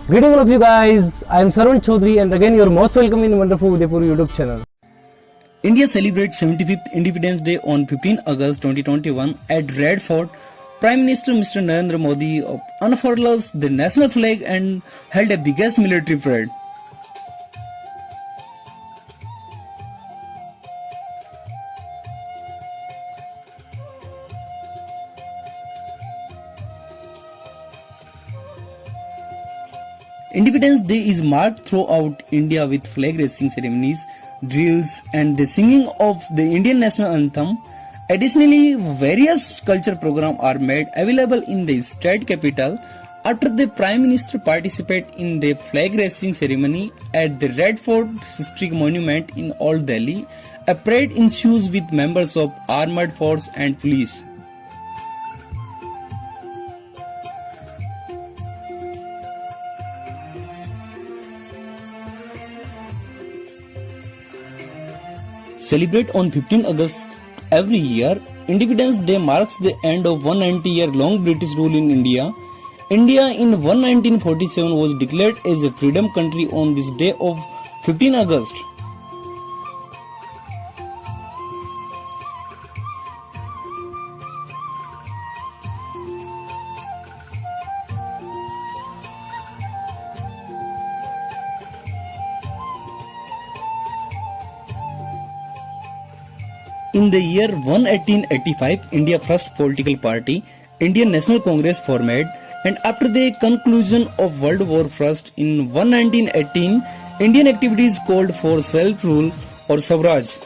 Greeting all of you guys, I am Sarwan Chaudhary and again you are most welcome in wonderful Udaipur YouTube channel. India celebrates 75th Independence Day on 15 August 2021 at Red Fort. Prime Minister Mr. Narendra Modi unfurls the national flag and held a biggest military parade. Independence Day is marked throughout India with flag raising ceremonies, drills and the singing of the Indian national anthem. Additionally, various culture programs are made available in the state capital. After the Prime Minister participates in the flag raising ceremony at the Red Fort Historic Monument in Old Delhi, a parade ensues with members of armed force and police. Celebrate on 15 August every year. Independence Day marks the end of 190-year-long British rule in India. India in 1947 was declared as a freedom country on this day of 15 August. In the year 1885, India's first political party, Indian National Congress, formed, and after the conclusion of World War I in 1918, Indian activities called for self-rule or Swaraj.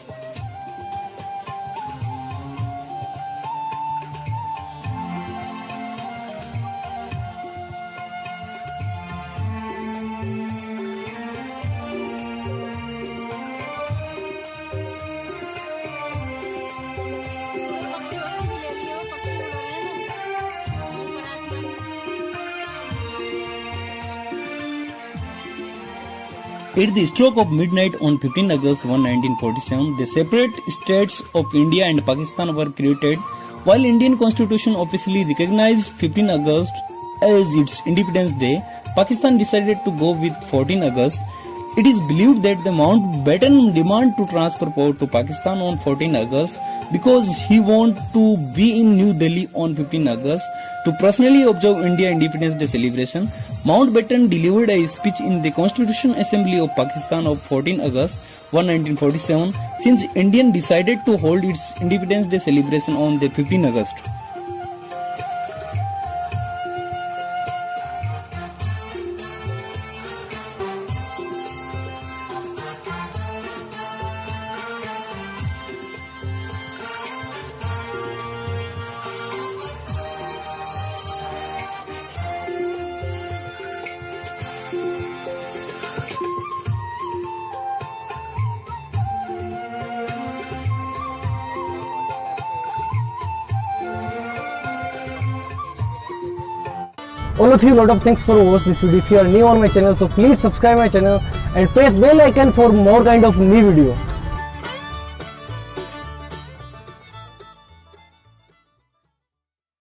At the stroke of midnight on 15 August 1947, the separate states of India and Pakistan were created. While Indian Constitution officially recognized 15 August as its Independence Day, Pakistan decided to go with 14 August. It is believed that the Mountbatten demanded to transfer power to Pakistan on 14 August because he wanted to be in New Delhi on 15 August to personally observe India Independence Day celebration. Mountbatten delivered a speech in the Constitution Assembly of Pakistan of 14 August 1947 since India decided to hold its Independence Day celebration on the 15 August. All of you, lot of thanks for watching this video. If you are new on my channel, so please subscribe my channel and press bell icon for more kind of new video.